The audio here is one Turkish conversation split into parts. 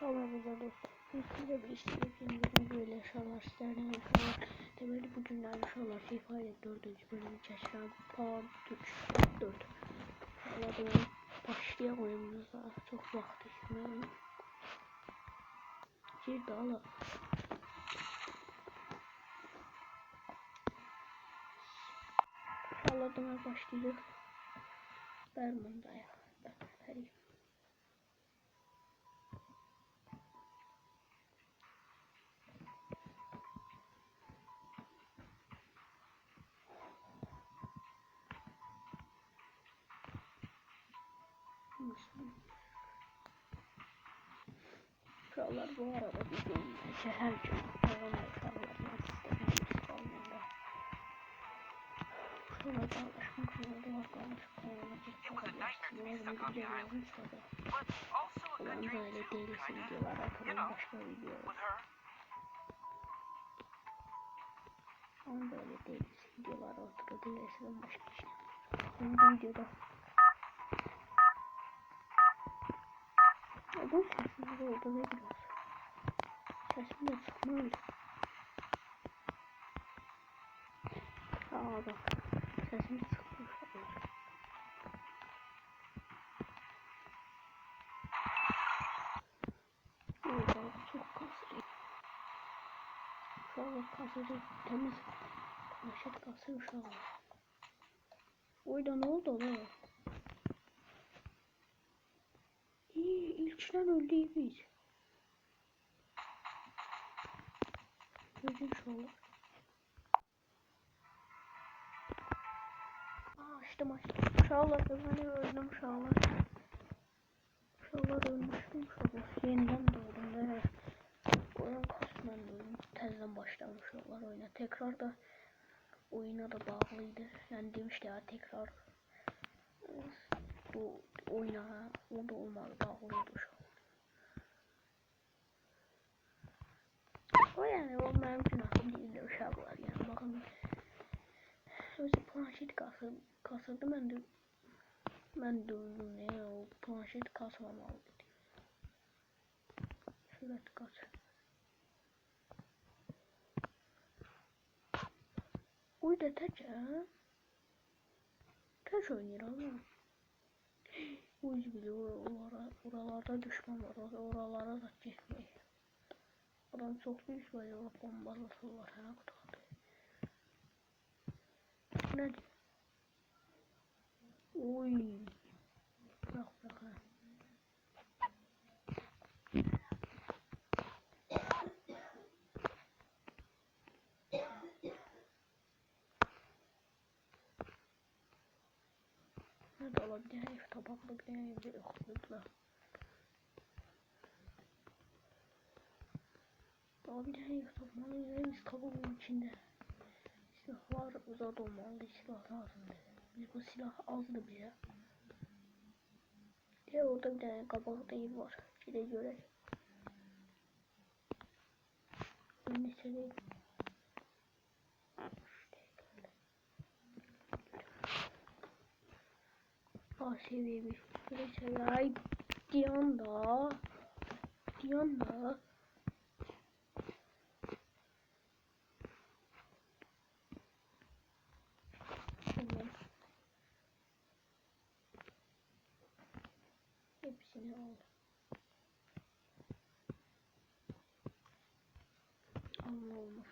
Sonra burada dostum. Size bir işleyeceğim böyle inşallah sizlerden inşallah. Temeli bugünler inşallah FIFA ile 4. bölümü geçeceğim. Part 3, 4. İnşallah da başlayalım oyunumuza. Çok vakit istiyorum. Girdi ala. İnşallah da başlayacak. Bermunda ya. Hadi. Şuralar bu arada bir gün her gün paralar istediğimiz şuralar alışmak zorunda ulan böyle delisi videolar atarım başka videolar. Ama böyle delisi videolar atarım delisinden başka şey. Bu videoda bu sesimiz oldu ne biraz. Sesim de çıkmıyor. Aa bak. Sesim çıkmış. Burada çok kasıyor. Şu an kasacak temiz. Maşet kasıyor şu an. Oyda ne oldu lan? İyi ilçten öldük biz. Gözüm şu an. Açtım. Şallah ben öldüm şallah. Şallah ölmüştüm şallah. Yeniden doğdum ve oyun kasından öldüm. Tezden başlamış şallah oyuna. Tekrar da oyuna da bağlıydı. Yani demişti ya tekrar bu oyuna o da olmalı bağlıydı şu an. O yani o benim günahım değildi uşaklar yani bakın. Özü planşet kasırdı ben de öldüm ne o planşet kasmamalı dedi. Şurada kas. Uyda taç oynuyor ama. Uyuz biliyor oralarda düşman var oralara da çekmeyi. Adam çok büyük var ya bombalısı var ha kutuda. Ne diyor? Oy. Bırak ha. Nerede olabilir? Herif tabaklı bir evde yokluyorlar. Olabilir herif tabaklı evimiz tabuğun içinde. Silahlar uzak olmalı silah lazımdı. Biz bu silah azdı bize. Orada bir tane kabak deyip var. Şöyle göre. Ben istediğim. Seviye bir böyle şeyler. Ay diyan da. Tamam. Hepsini al. Allah olmaz.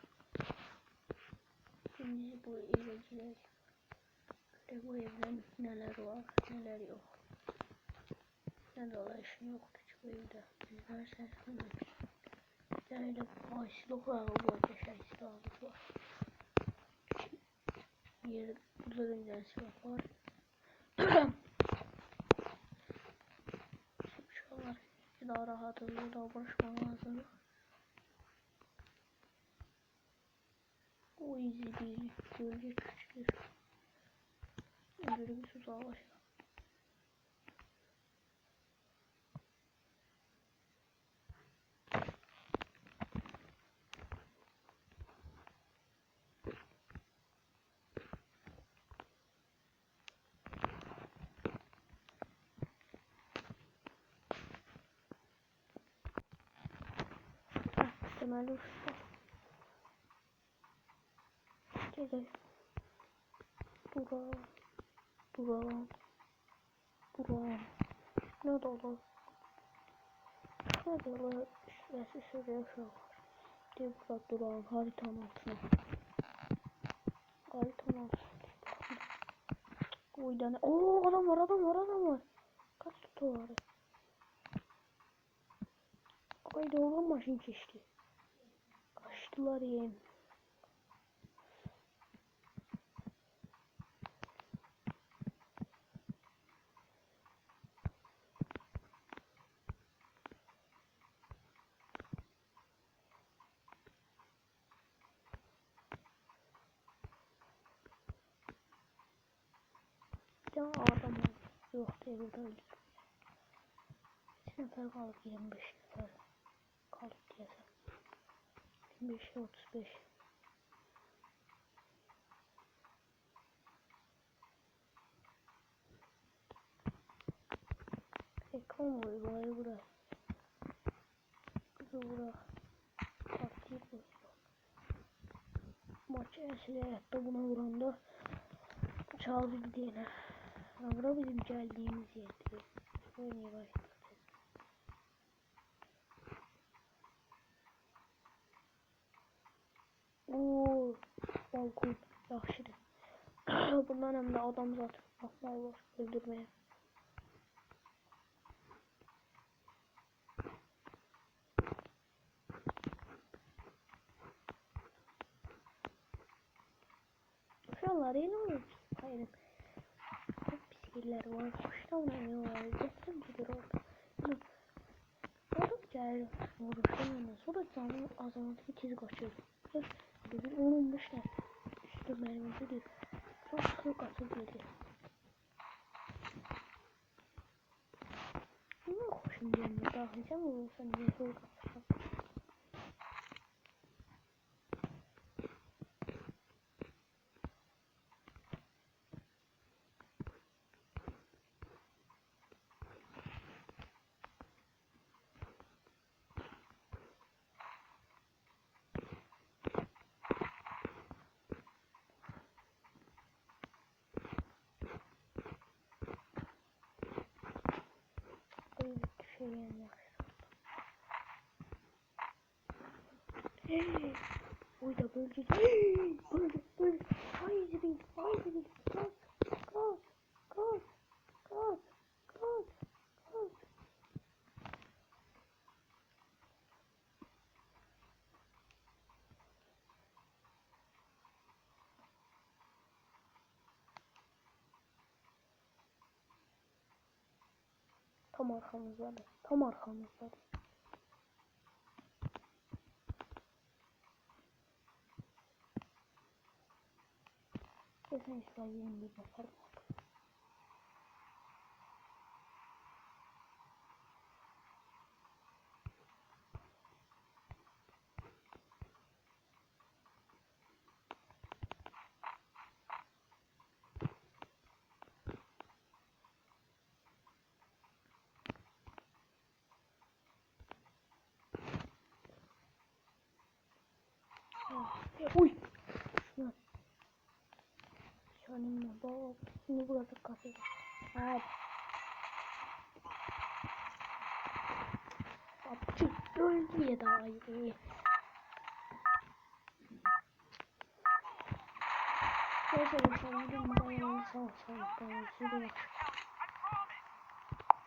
Şimdi bu eve girelim. Bu evden neler var neler yok. Ne dolaşım yoktu bu evde. Bizler seslenmek. Yani ağaçlık var bu yaşay silahlık var. Yer burada önceden silah var. Şuralar daha rahatız burada barışmam lazım. O izi değil. Gölge küçülür. Böyle bir tuzağa başla. Deməli uşaqlar. Gedək. Duran. Ne de olur? Ne de olur? Şurası şuraya uşaqlar. Deyib burada duran haritanın altına. Haritanın altına. Oy tane. Oo adam var. Kaç tutu var? Haydi oğlum maşın geçti. Kaçtılar yeğen. Ya adam var. Yok değil burada öldü. 2 nefer kaldı 25 nefer. Kaldı diyesem. 25'e 35. Konvoy var bura. Bura. Partiyi koyuyor. Maçı esir hayatta buna vuranda çaldı diyene. Bura bizim geldiğimiz yerdi. Oynaya başladı. Ooo. Balkon. Yaxşıdır. Bundan hem de adam zaten bakmalı var. Öldürmeye. Uşaqlar yeni olur. Hayır. Çok pis yerler var. Kuşta oynanıyorlar. Geçtim gidiyor orada. Adam gəlir. Vuruşdan sonra canı azaltı tez kaçır. Bir 10-15 tane. Üstü mermidir. Çok sıkı kaçır gelir. Ne hoşum gelmiyor. Dağılacağım olursa niye zor kaçacağım. Böyle bir şey yani. Hey. Oy da bölge. Hey. Böyle. Haydi bir. Kaç. Kaç. Tam arkamızda. Geçen işte 21 nefer oldu. Uy. Canım baba. Şimdi burada kasıyor. Hadi. Apçı öldü ya daha iyi. Neyse bakalım. Bayağı sağ.